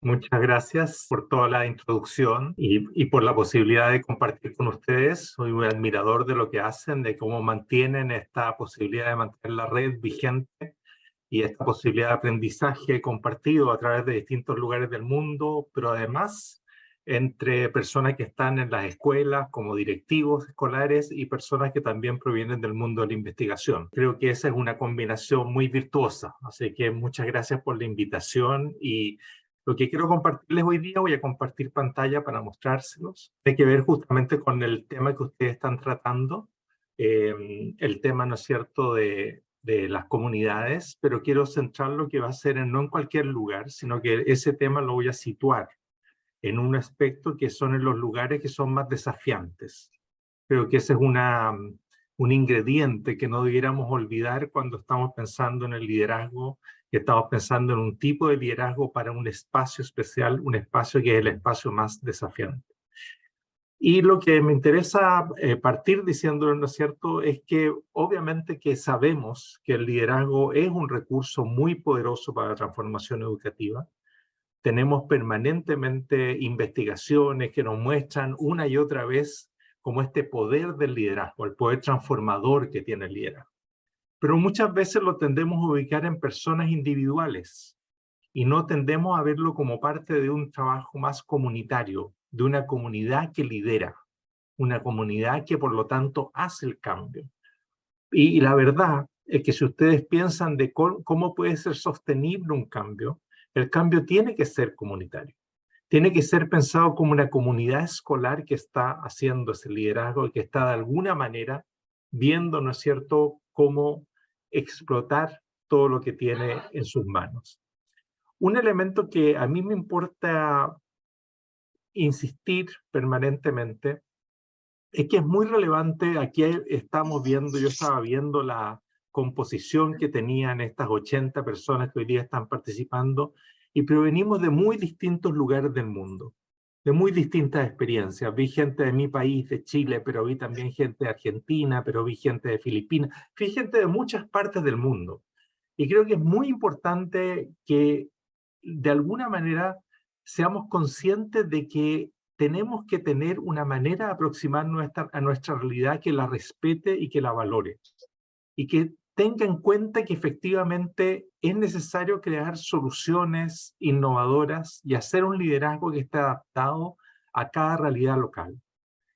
Muchas gracias por toda la introducción y por la posibilidad de compartir con ustedes. Soy un admirador de lo que hacen, de cómo mantienen esta posibilidad de mantener la red vigente y esta posibilidad de aprendizaje compartido a través de distintos lugares del mundo, pero además entre personas que están en las escuelas como directivos escolares y personas que también provienen del mundo de la investigación. Creo que esa es una combinación muy virtuosa, así que muchas gracias por la invitación y lo que quiero compartirles hoy día, voy a compartir pantalla para mostrárselos, tiene que ver justamente con el tema que ustedes están tratando, el tema, ¿no es cierto?, de las comunidades, pero quiero centrarlo que va a ser no en cualquier lugar, sino que ese tema lo voy a situar en un aspecto que son en los lugares que son más desafiantes. Creo que ese es un ingrediente que no debiéramos olvidar cuando estamos pensando en el liderazgo, que estamos pensando en un tipo de liderazgo para un espacio especial, un espacio que es el espacio más desafiante. Y lo que me interesa partir diciéndolo, ¿no es cierto?, es que obviamente que sabemos que el liderazgo es un recurso muy poderoso para la transformación educativa. Tenemos permanentemente investigaciones que nos muestran una y otra vez como este poder del liderazgo, el poder transformador que tiene el liderazgo. Pero muchas veces lo tendemos a ubicar en personas individuales y no tendemos a verlo como parte de un trabajo más comunitario, de una comunidad que lidera, una comunidad que por lo tanto hace el cambio. Y la verdad es que si ustedes piensan de cómo puede ser sostenible un cambio, el cambio tiene que ser comunitario. Tiene que ser pensado como una comunidad escolar que está haciendo ese liderazgo y que está de alguna manera viendo, ¿no es cierto?, cómo explotar todo lo que tiene en sus manos. Un elemento que a mí me importa insistir permanentemente es que es muy relevante. Aquí estamos viendo, yo estaba viendo la composición que tenían estas 80 personas que hoy día están participando y provenimos de muy distintos lugares del mundo, de muy distintas experiencias. Vi gente de mi país, de Chile, pero vi también gente de Argentina, pero vi gente de Filipinas, vi gente de muchas partes del mundo. Y creo que es muy importante que de alguna manera seamos conscientes de que tenemos que tener una manera de aproximarnos a nuestra realidad que la respete y que la valore. Y que tenga en cuenta que efectivamente es necesario crear soluciones innovadoras y hacer un liderazgo que esté adaptado a cada realidad local.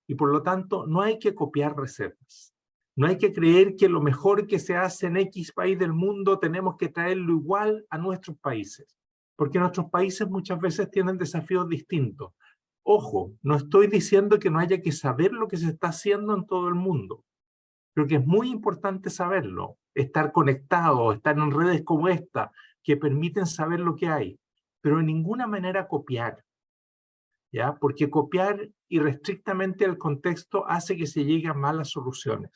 Y por lo tanto, no hay que copiar recetas. No hay que creer que lo mejor que se hace en X país del mundo tenemos que traerlo igual a nuestros países. Porque nuestros países muchas veces tienen desafíos distintos. Ojo, no estoy diciendo que no haya que saber lo que se está haciendo en todo el mundo. Creo que es muy importante saberlo, estar conectado, estar en redes como esta, que permiten saber lo que hay, pero de ninguna manera copiar. ¿Ya? Porque copiar irrestrictamente el contexto hace que se llegue a malas soluciones.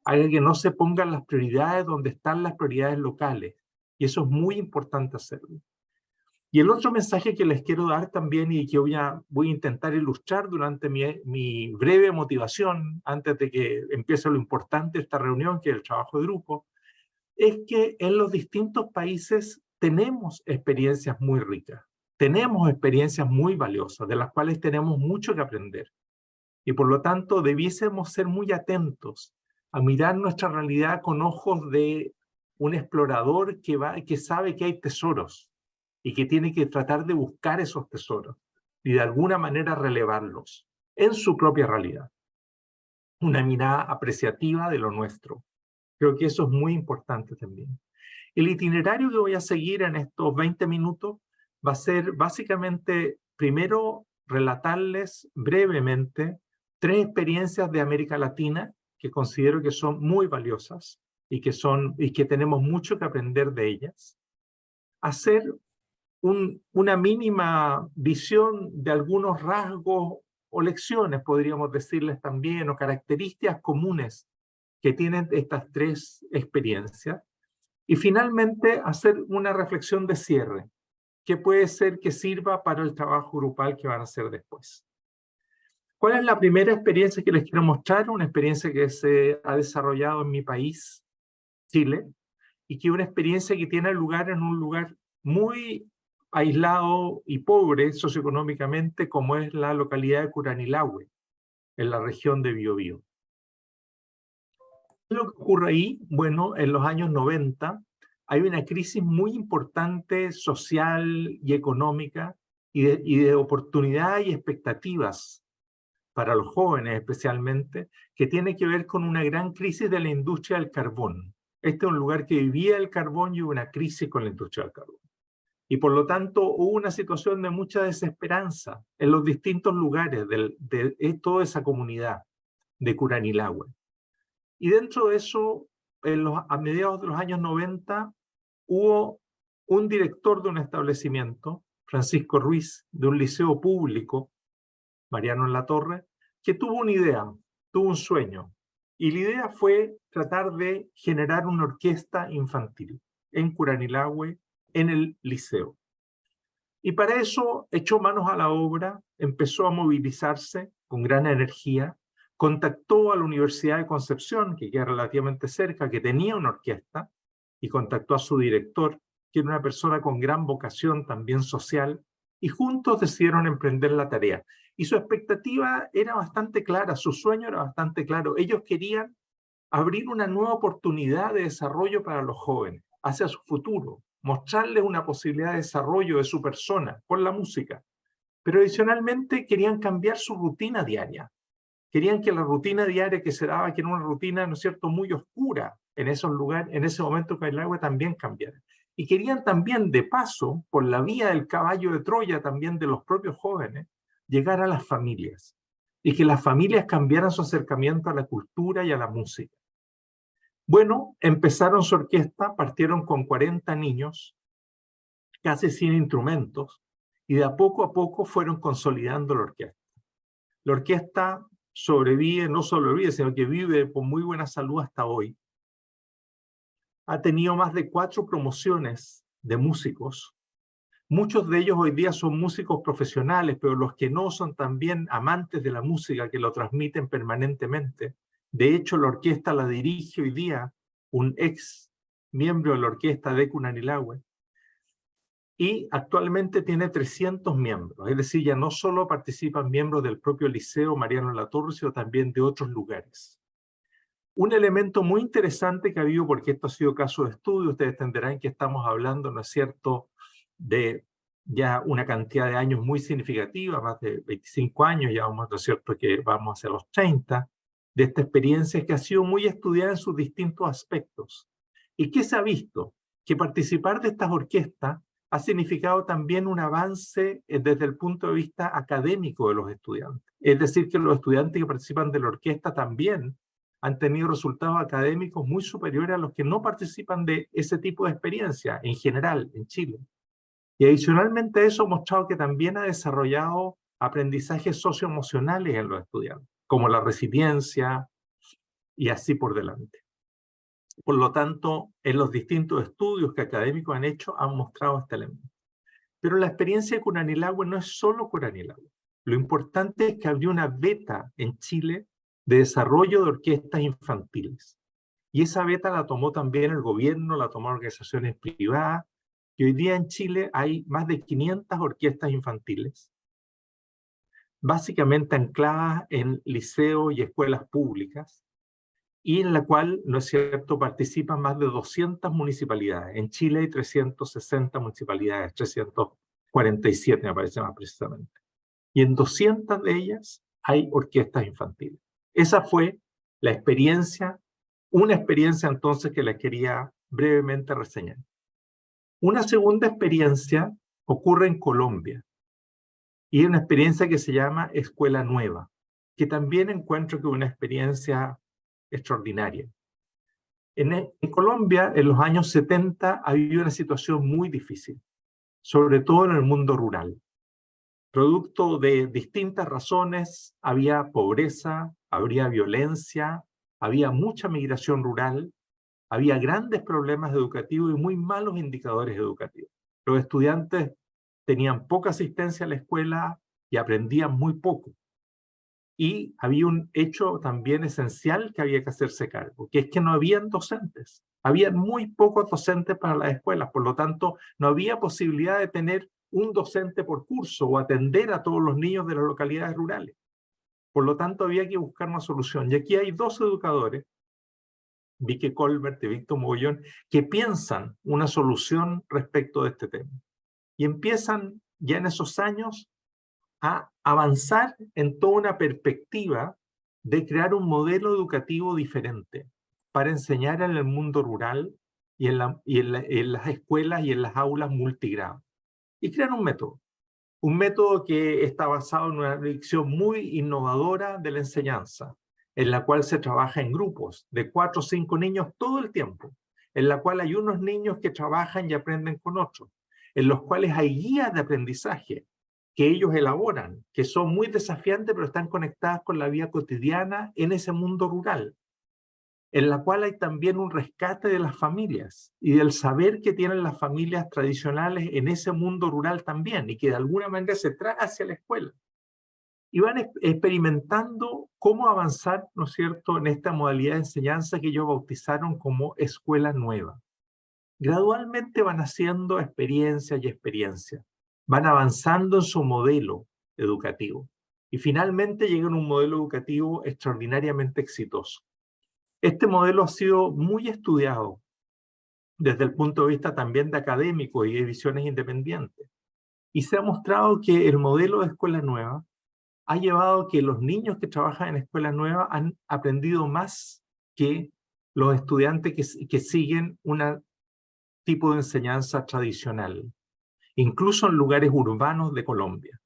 Haga que no se pongan las prioridades donde están las prioridades locales. Y eso es muy importante hacerlo. Y el otro mensaje que les quiero dar también y que voy a intentar ilustrar durante mi breve motivación, antes de que empiece lo importante de esta reunión, que es el trabajo de grupo, es que en los distintos países tenemos experiencias muy ricas, tenemos experiencias muy valiosas, de las cuales tenemos mucho que aprender. Y por lo tanto, debiésemos ser muy atentos a mirar nuestra realidad con ojos de un explorador que sabe que hay tesoros y que tiene que tratar de buscar esos tesoros y de alguna manera relevarlos en su propia realidad. Una mirada apreciativa de lo nuestro. Creo que eso es muy importante también. El itinerario que voy a seguir en estos 20 minutos va a ser básicamente, primero, relatarles brevemente 3 experiencias de América Latina que considero que son muy valiosas y que tenemos mucho que aprender de ellas. Hacer una mínima visión de algunos rasgos o lecciones, podríamos decirles también, o características comunes que tienen estas 3 experiencias. Y finalmente, hacer una reflexión de cierre, que puede ser que sirva para el trabajo grupal que van a hacer después. ¿Cuál es la primera experiencia que les quiero mostrar? Una experiencia que se ha desarrollado en mi país, Chile, y que es una experiencia que tiene lugar en un lugar muy aislado y pobre socioeconómicamente como es la localidad de Curanilahue, en la región de Biobío. ¿Qué es lo que ocurre ahí? Bueno, en los años 90 hay una crisis muy importante social y económica y de oportunidad y expectativas para los jóvenes especialmente, que tiene que ver con una gran crisis de la industria del carbón. Este es un lugar que vivía el carbón y hubo una crisis con la industria del carbón. Y por lo tanto hubo una situación de mucha desesperanza en los distintos lugares de toda esa comunidad de Curanilahue. Y dentro de eso, a mediados de los años 90, hubo un director de un establecimiento, Francisco Ruiz, de un liceo público, Mariano Latorre, que tuvo una idea, tuvo un sueño. Y la idea fue tratar de generar una orquesta infantil en Curanilahue, en el liceo. Y para eso echó manos a la obra, empezó a movilizarse con gran energía, contactó a la Universidad de Concepción, que queda relativamente cerca, que tenía una orquesta, y contactó a su director, que era una persona con gran vocación también social, y juntos decidieron emprender la tarea. Y su expectativa era bastante clara, su sueño era bastante claro. Ellos querían abrir una nueva oportunidad de desarrollo para los jóvenes, hacia su futuro, mostrarles una posibilidad de desarrollo de su persona con la música. Pero adicionalmente querían cambiar su rutina diaria. Querían que la rutina diaria que se daba, que era una rutina, ¿no es cierto?, muy oscura en esos lugares, en ese momento que el agua también cambiara. Y querían también, de paso, por la vía del caballo de Troya también de los propios jóvenes, llegar a las familias. Y que las familias cambiaran su acercamiento a la cultura y a la música. Bueno, empezaron su orquesta, partieron con 40 niños, casi sin instrumentos, y de a poco fueron consolidando la orquesta. La orquesta sobrevive, no sobrevive, sino que vive con muy buena salud hasta hoy. Ha tenido más de 4 promociones de músicos. Muchos de ellos hoy día son músicos profesionales, pero los que no son también amantes de la música, que lo transmiten permanentemente. De hecho, la orquesta la dirige hoy día un ex miembro de la orquesta de Curanilahue, y actualmente tiene 300 miembros, es decir, ya no solo participan miembros del propio Liceo Mariano Latorre, sino también de otros lugares. Un elemento muy interesante que ha habido, porque esto ha sido caso de estudio, ustedes entenderán que estamos hablando, ¿no es cierto?, de ya una cantidad de años muy significativa, más de 25 años, ya vamos, ¿no es cierto?, que vamos hacia los 30, de esta experiencia que ha sido muy estudiada en sus distintos aspectos. ¿Y qué se ha visto? Que participar de estas orquestas ha significado también un avance desde el punto de vista académico de los estudiantes. Es decir, que los estudiantes que participan de la orquesta también han tenido resultados académicos muy superiores a los que no participan de ese tipo de experiencia en general en Chile. Y adicionalmente a eso ha mostrado que también ha desarrollado aprendizajes socioemocionales en los estudiantes, como la resiliencia y así por delante. Por lo tanto, en los distintos estudios que académicos han hecho, han mostrado este elemento. Pero la experiencia de Curanilahue no es solo Curanilahue. Lo importante es que abrió una beta en Chile de desarrollo de orquestas infantiles. Y esa beta la tomó también el gobierno, la tomaron organizaciones privadas, y hoy día en Chile hay más de 500 orquestas infantiles, básicamente ancladas en liceos y escuelas públicas, y en la cual, ¿no es cierto?, participan más de 200 municipalidades. En Chile hay 360 municipalidades, 347 me parece más precisamente. Y en 200 de ellas hay orquestas infantiles. Esa fue la experiencia, una experiencia entonces que les quería brevemente reseñar. Una segunda experiencia ocurre en Colombia, y es una experiencia que se llama Escuela Nueva, que también encuentro que es una experiencia extraordinaria. En Colombia, en los años 70, había una situación muy difícil, sobre todo en el mundo rural. Producto de distintas razones, había pobreza, había violencia, había mucha migración rural, había grandes problemas educativos y muy malos indicadores educativos. Los estudiantes tenían poca asistencia a la escuela y aprendían muy poco. Y había un hecho también esencial que había que hacerse cargo, que es que no habían docentes. Había muy pocos docentes para las escuelas, por lo tanto, no había posibilidad de tener un docente por curso o atender a todos los niños de las localidades rurales. Por lo tanto, había que buscar una solución. Y aquí hay dos educadores, Vicky Colbert y Víctor Mogollón, que piensan una solución respecto de este tema. Y empiezan ya en esos años a avanzar en toda una perspectiva de crear un modelo educativo diferente para enseñar en el mundo rural y en las escuelas y en las aulas multigrado. Y crean un método que está basado en una dirección muy innovadora de la enseñanza, en la cual se trabaja en grupos de 4 o 5 niños todo el tiempo, en la cual hay unos niños que trabajan y aprenden con otros, en los cuales hay guías de aprendizaje que ellos elaboran, que son muy desafiantes, pero están conectadas con la vida cotidiana en ese mundo rural, en la cual hay también un rescate de las familias y del saber que tienen las familias tradicionales en ese mundo rural también, y que de alguna manera se trae hacia la escuela. Y van experimentando cómo avanzar, ¿no es cierto?, en esta modalidad de enseñanza que ellos bautizaron como escuela nueva. Gradualmente van haciendo experiencia y experiencia, van avanzando en su modelo educativo y finalmente llegan a un modelo educativo extraordinariamente exitoso. Este modelo ha sido muy estudiado desde el punto de vista también de académicos y de visiones independientes. Y se ha mostrado que el modelo de escuela nueva ha llevado a que los niños que trabajan en escuela nueva han aprendido más que los estudiantes que siguen un tipo de enseñanza tradicional, incluso en lugares urbanos de Colombia.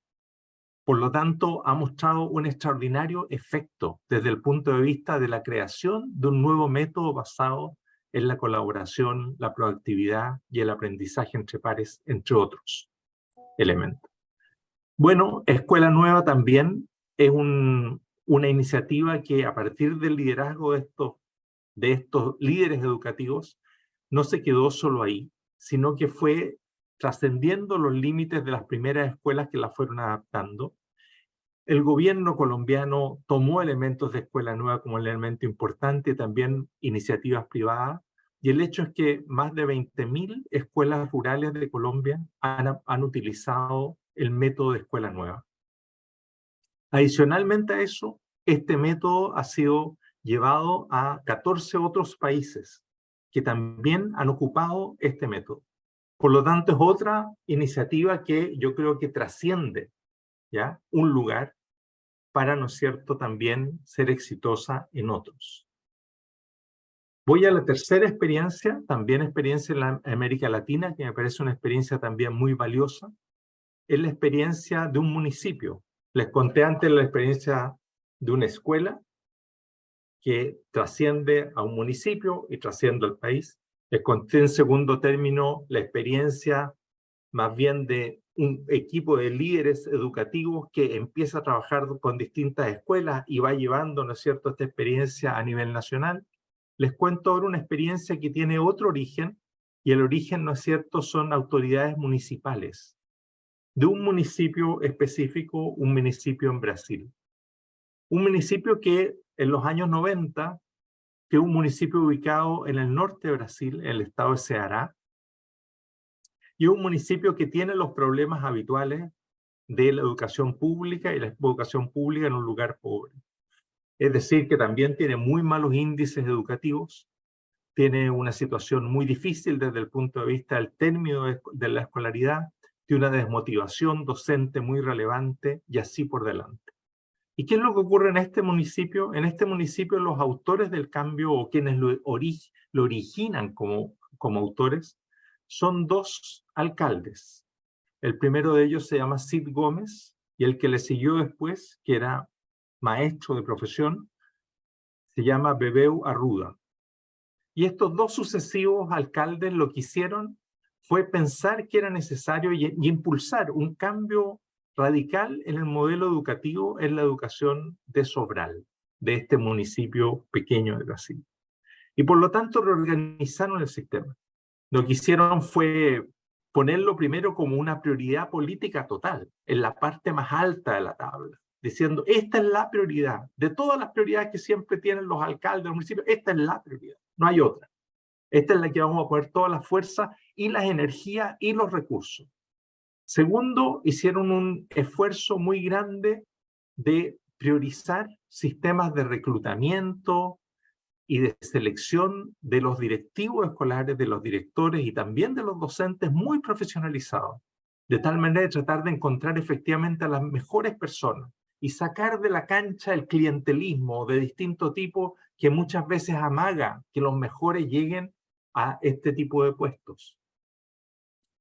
Por lo tanto, ha mostrado un extraordinario efecto desde el punto de vista de la creación de un nuevo método basado en la colaboración, la proactividad y el aprendizaje entre pares, entre otros elementos. Bueno, Escuela Nueva también es una iniciativa que a partir del liderazgo de estos líderes educativos no se quedó solo ahí, sino que fue trascendiendo los límites de las primeras escuelas que la fueron adaptando. El gobierno colombiano tomó elementos de Escuela Nueva como un elemento importante, también iniciativas privadas, y el hecho es que más de 20.000 escuelas rurales de Colombia han utilizado el método de Escuela Nueva. Adicionalmente a eso, este método ha sido llevado a 14 otros países que también han ocupado este método. Por lo tanto, es otra iniciativa que yo creo que trasciende, ¿ya?, un lugar para, ¿no es cierto?, también ser exitosa en otros. Voy a la tercera experiencia, también experiencia en la América Latina, que me parece una experiencia también muy valiosa. Es la experiencia de un municipio. Les conté antes la experiencia de una escuela que trasciende a un municipio y trasciende al país. Les conté en segundo término la experiencia más bien de un equipo de líderes educativos que empieza a trabajar con distintas escuelas y va llevando, ¿no es cierto?, esta experiencia a nivel nacional. Les cuento ahora una experiencia que tiene otro origen, y el origen, ¿no es cierto?, son autoridades municipales de un municipio específico, un municipio en Brasil. Un municipio que en los años 90, que es un municipio ubicado en el norte de Brasil, en el estado de Ceará, y un municipio que tiene los problemas habituales de la educación pública y la educación pública en un lugar pobre. Es decir, que también tiene muy malos índices educativos, tiene una situación muy difícil desde el punto de vista del término de la escolaridad, tiene una desmotivación docente muy relevante y así por delante. ¿Y qué es lo que ocurre en este municipio? En este municipio los autores del cambio o quienes lo originan como autores son dos alcaldes. El primero de ellos se llama Cid Gómez y el que le siguió después, que era maestro de profesión, se llama Bebeu Arruda. Y estos dos sucesivos alcaldes lo que hicieron fue pensar que era necesario y impulsar un cambio radical en el modelo educativo, en la educación de Sobral, de este municipio pequeño de Brasil. Y por lo tanto reorganizaron el sistema. Lo que hicieron fue ponerlo primero como una prioridad política total, en la parte más alta de la tabla, diciendo, esta es la prioridad, de todas las prioridades que siempre tienen los alcaldes de los municipios, esta es la prioridad, no hay otra. Esta es la que vamos a poner toda la fuerza y las energías y los recursos. Segundo, hicieron un esfuerzo muy grande de priorizar sistemas de reclutamiento y de selección de los directivos escolares, de los directores y también de los docentes muy profesionalizados, de tal manera de tratar de encontrar efectivamente a las mejores personas y sacar de la cancha el clientelismo de distinto tipo que muchas veces amaga que los mejores lleguen a este tipo de puestos.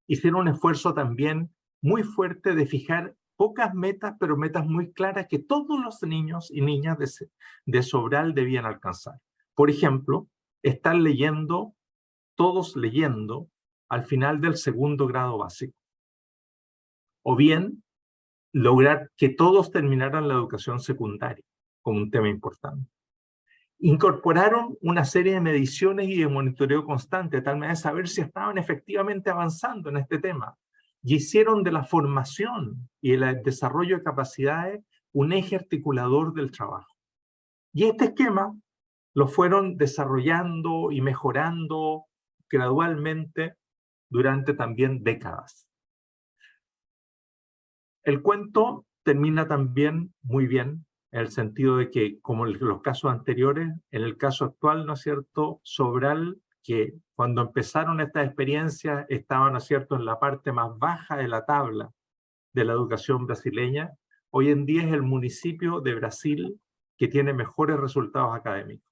Hicieron un esfuerzo también muy fuerte de fijar pocas metas, pero metas muy claras que todos los niños y niñas de Sobral debían alcanzar. Por ejemplo, están leyendo, todos leyendo, al final del segundo grado básico. O bien, lograr que todos terminaran la educación secundaria, como un tema importante. Incorporaron una serie de mediciones y de monitoreo constante, de tal manera de saber si estaban efectivamente avanzando en este tema. Y hicieron de la formación y el desarrollo de capacidades un eje articulador del trabajo. Y este esquema lo fueron desarrollando y mejorando gradualmente durante también décadas. El cuento termina también muy bien, en el sentido de que, como en los casos anteriores, en el caso actual, ¿no es cierto?, Sobral, que cuando empezaron estas experiencias estaban, ¿no es cierto?, en la parte más baja de la tabla de la educación brasileña, hoy en día es el municipio de Brasil que tiene mejores resultados académicos.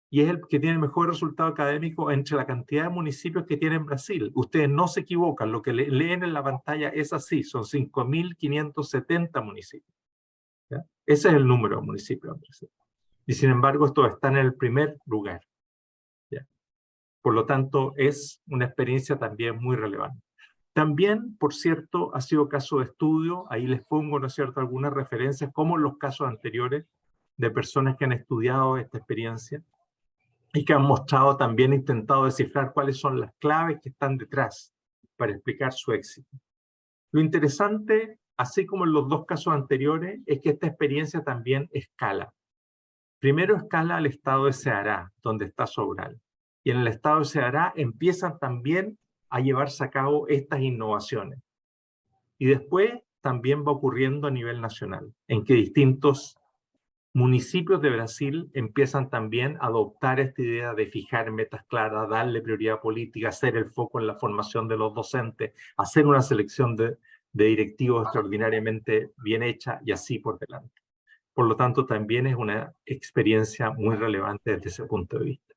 Y es el que tiene mejor resultado académico entre la cantidad de municipios que tiene en Brasil. Ustedes no se equivocan, lo que leen en la pantalla es así, son 5.570 municipios. ¿Ya? Ese es el número de municipios en Brasil. Y sin embargo, estos están en el primer lugar. ¿Ya? Por lo tanto, es una experiencia también muy relevante. También, por cierto, ha sido caso de estudio, ahí les pongo, ¿no es cierto?, algunas referencias, como en los casos anteriores, de personas que han estudiado esta experiencia, y que han mostrado también, intentado descifrar cuáles son las claves que están detrás para explicar su éxito. Lo interesante, así como en los dos casos anteriores, es que esta experiencia también escala. Primero escala al estado de Ceará, donde está Sobral. Y en el estado de Ceará empiezan también a llevarse a cabo estas innovaciones. Y después también va ocurriendo a nivel nacional, en que distintos municipios de Brasil empiezan también a adoptar esta idea de fijar metas claras, darle prioridad política, hacer el foco en la formación de los docentes, hacer una selección de directivos extraordinariamente bien hecha y así por delante. Por lo tanto, también es una experiencia muy relevante desde ese punto de vista.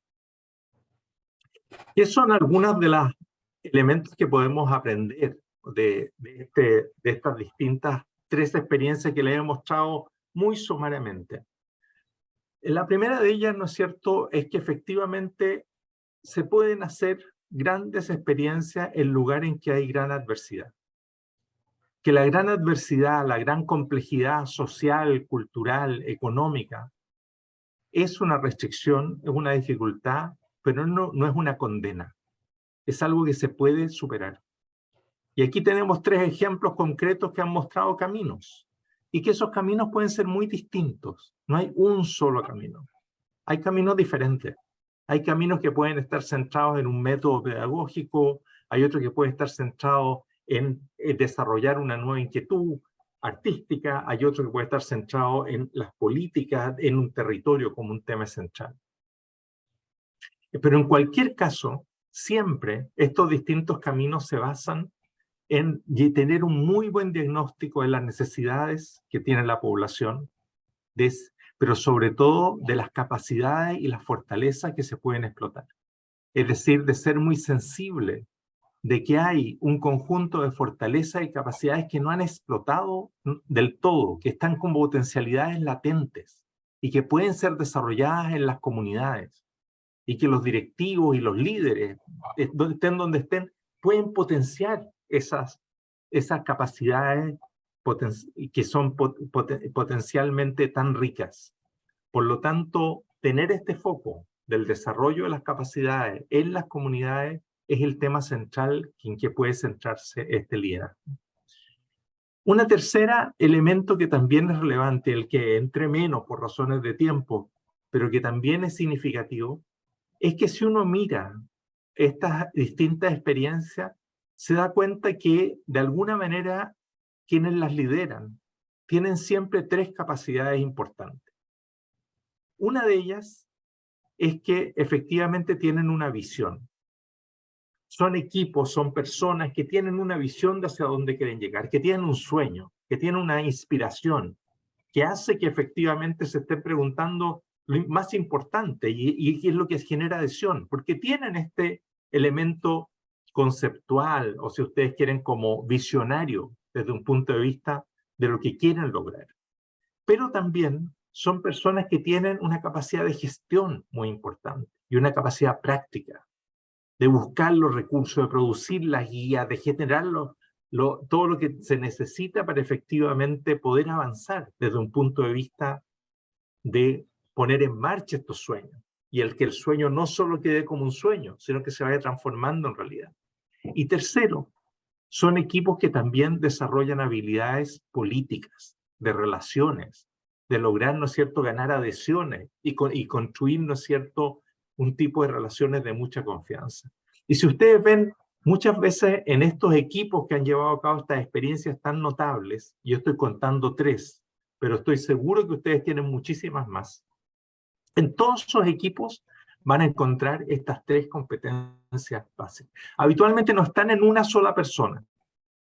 ¿Qué son algunos de los elementos que podemos aprender de estas distintas tres experiencias que les he mostrado muy sumariamente? La primera de ellas, ¿no es cierto?, es que efectivamente se pueden hacer grandes experiencias en lugares en que hay gran adversidad. Que la gran adversidad, la gran complejidad social, cultural, económica, es una restricción, es una dificultad, pero no es una condena. Es algo que se puede superar. Y aquí tenemos tres ejemplos concretos que han mostrado caminos. Y que esos caminos pueden ser muy distintos. No hay un solo camino. Hay caminos diferentes. Hay caminos que pueden estar centrados en un método pedagógico, hay otros que pueden estar centrados en desarrollar una nueva inquietud artística, hay otros que pueden estar centrados en las políticas, en un territorio como un tema central. Pero en cualquier caso, siempre estos distintos caminos se basan en tener un muy buen diagnóstico de las necesidades que tiene la población, pero sobre todo de las capacidades y las fortalezas que se pueden explotar. Es decir, de ser muy sensible de que hay un conjunto de fortalezas y capacidades que no han explotado del todo, que están con potencialidades latentes y que pueden ser desarrolladas en las comunidades, y que los directivos y los líderes, estén donde estén, pueden potenciar esas capacidades que son potencialmente tan ricas. Por lo tanto, tener este foco del desarrollo de las capacidades en las comunidades es el tema central en que puede centrarse este liderazgo. Una tercera elemento que también es relevante, el que entre menos por razones de tiempo, pero que también es significativo, es que si uno mira estas distintas experiencias, se da cuenta que, de alguna manera, quienes las lideran tienen siempre tres capacidades importantes. Una de ellas es que efectivamente tienen una visión. Son equipos, son personas que tienen una visión de hacia dónde quieren llegar, que tienen un sueño, que tienen una inspiración, que hace que efectivamente se estén preguntando lo más importante y es lo que genera adhesión, porque tienen este elemento conceptual, o si ustedes quieren, como visionario, desde un punto de vista de lo que quieren lograr. Pero también son personas que tienen una capacidad de gestión muy importante y una capacidad práctica de buscar los recursos, de producir las guías, de generar todo lo que se necesita para efectivamente poder avanzar desde un punto de vista de poner en marcha estos sueños. Y que el sueño no solo quede como un sueño, sino que se vaya transformando en realidad. Y tercero, son equipos que también desarrollan habilidades políticas, de relaciones, de lograr, ¿no es cierto?, ganar adhesiones y construir, ¿no es cierto?, un tipo de relaciones de mucha confianza. Y si ustedes ven, muchas veces en estos equipos que han llevado a cabo estas experiencias tan notables, yo estoy contando 3, pero estoy seguro que ustedes tienen muchísimas más. En todos esos equipos van a encontrar estas 3 competencias básicas. Habitualmente no están en una sola persona.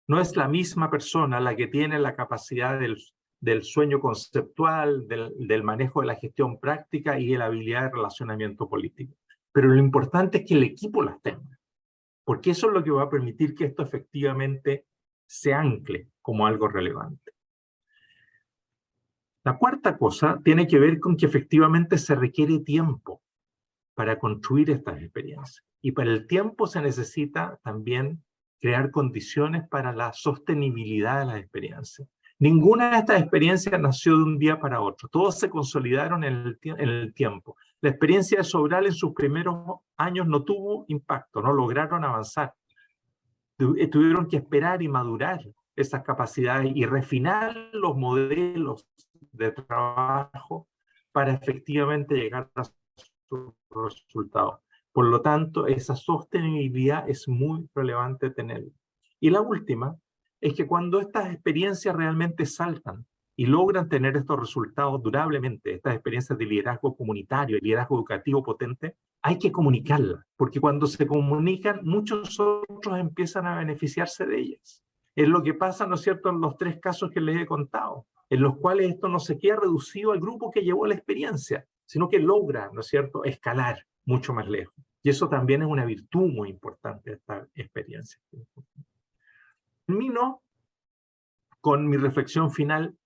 No es la misma persona la que tiene la capacidad del sueño conceptual, del manejo de la gestión práctica y de la habilidad de relacionamiento político. Pero lo importante es que el equipo las tenga, porque eso es lo que va a permitir que esto efectivamente se ancle como algo relevante. La cuarta cosa tiene que ver con que efectivamente se requiere tiempo para construir estas experiencias. Y para el tiempo se necesita también crear condiciones para la sostenibilidad de las experiencias. Ninguna de estas experiencias nació de un día para otro. Todos se consolidaron en el tiempo. La experiencia de Sobral en sus primeros años no tuvo impacto, no lograron avanzar. Tuvieron que esperar y madurar esas capacidades y refinar los modelos de trabajo para efectivamente llegar a sus resultados. Por lo tanto, esa sostenibilidad es muy relevante tenerla. Y la última es que cuando estas experiencias realmente saltan y logran tener estos resultados durablemente, estas experiencias de liderazgo comunitario, de liderazgo educativo potente, hay que comunicarlas, porque cuando se comunican, muchos otros empiezan a beneficiarse de ellas. Es lo que pasa, ¿no es cierto?, en los 3 casos que les he contado, en los cuales esto no se queda reducido al grupo que llevó la experiencia, sino que logra, ¿no es cierto?, escalar mucho más lejos. Y eso también es una virtud muy importante de esta experiencia. Termino con mi reflexión final,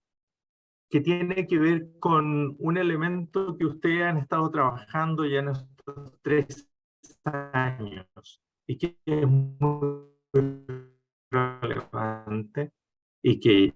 que tiene que ver con un elemento que ustedes han estado trabajando ya en estos 3 años y que es muy relevante y que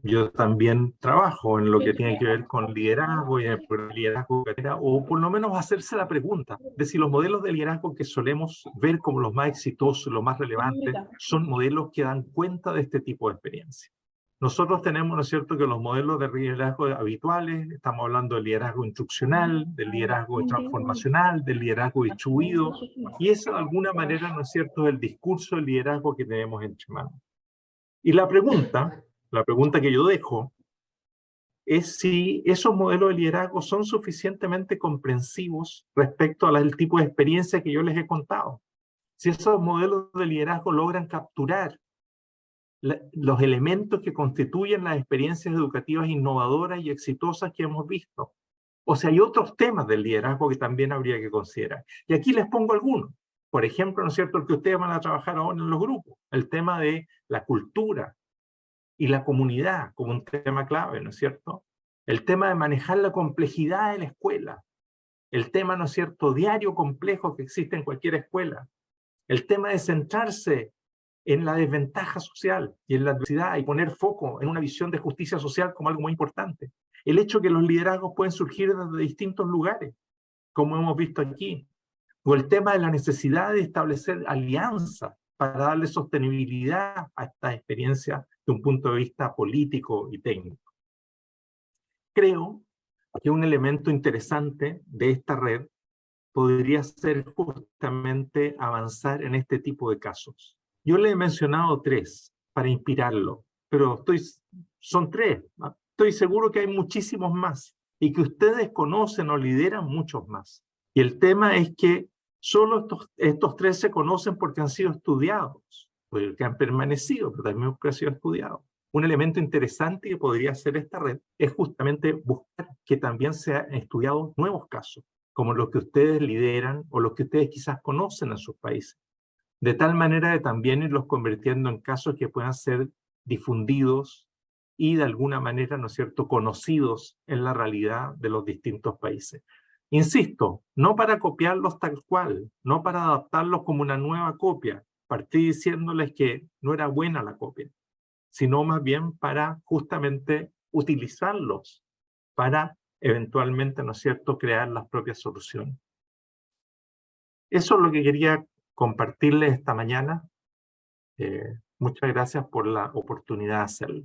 yo también trabajo en lo que tiene que ver con liderazgo y el liderazgo, o por lo menos hacerse la pregunta de si los modelos de liderazgo que solemos ver como los más exitosos, los más relevantes, son modelos que dan cuenta de este tipo de experiencia. Nosotros tenemos, ¿no es cierto?, que los modelos de liderazgo habituales, estamos hablando del liderazgo instruccional, del liderazgo transformacional, del liderazgo distribuido, y eso de alguna manera, ¿no es cierto?, es el discurso del liderazgo que tenemos entre manos. Y la pregunta que yo dejo es si esos modelos de liderazgo son suficientemente comprensivos respecto al tipo de experiencia que yo les he contado. Si esos modelos de liderazgo logran capturar los elementos que constituyen las experiencias educativas innovadoras y exitosas que hemos visto. O sea, hay otros temas del liderazgo que también habría que considerar. Y aquí les pongo algunos. Por ejemplo, ¿no es cierto?, el que ustedes van a trabajar ahora en los grupos, el tema de la cultura y la comunidad como un tema clave, ¿no es cierto? El tema de manejar la complejidad de la escuela, el tema, ¿no es cierto?, diario complejo que existe en cualquier escuela, el tema de centrarse en la desventaja social y en la adversidad y poner foco en una visión de justicia social como algo muy importante. El hecho que los liderazgos pueden surgir desde distintos lugares, como hemos visto aquí, o el tema de la necesidad de establecer alianzas para darle sostenibilidad a esta experiencia de un punto de vista político y técnico. Creo que un elemento interesante de esta red podría ser justamente avanzar en este tipo de casos. Yo le he mencionado 3 para inspirarlo, pero son 3. Estoy seguro que hay muchísimos más y que ustedes conocen o lideran muchos más. Y el tema es que solo estos 3 se conocen porque han sido estudiados, porque han permanecido, pero también porque han sido estudiados. Un elemento interesante que podría hacer esta red es justamente buscar que también se han estudiado nuevos casos, como los que ustedes lideran o los que ustedes quizás conocen en sus países, de tal manera de también irlos convirtiendo en casos que puedan ser difundidos y de alguna manera, ¿no es cierto?, conocidos en la realidad de los distintos países. Insisto, no para copiarlos tal cual, no para adaptarlos como una nueva copia, partí diciéndoles que no era buena la copia, sino más bien para justamente utilizarlos para eventualmente, ¿no es cierto?, crear las propias soluciones. Eso es lo que quería compartirles esta mañana. Muchas gracias por la oportunidad de hacerlo.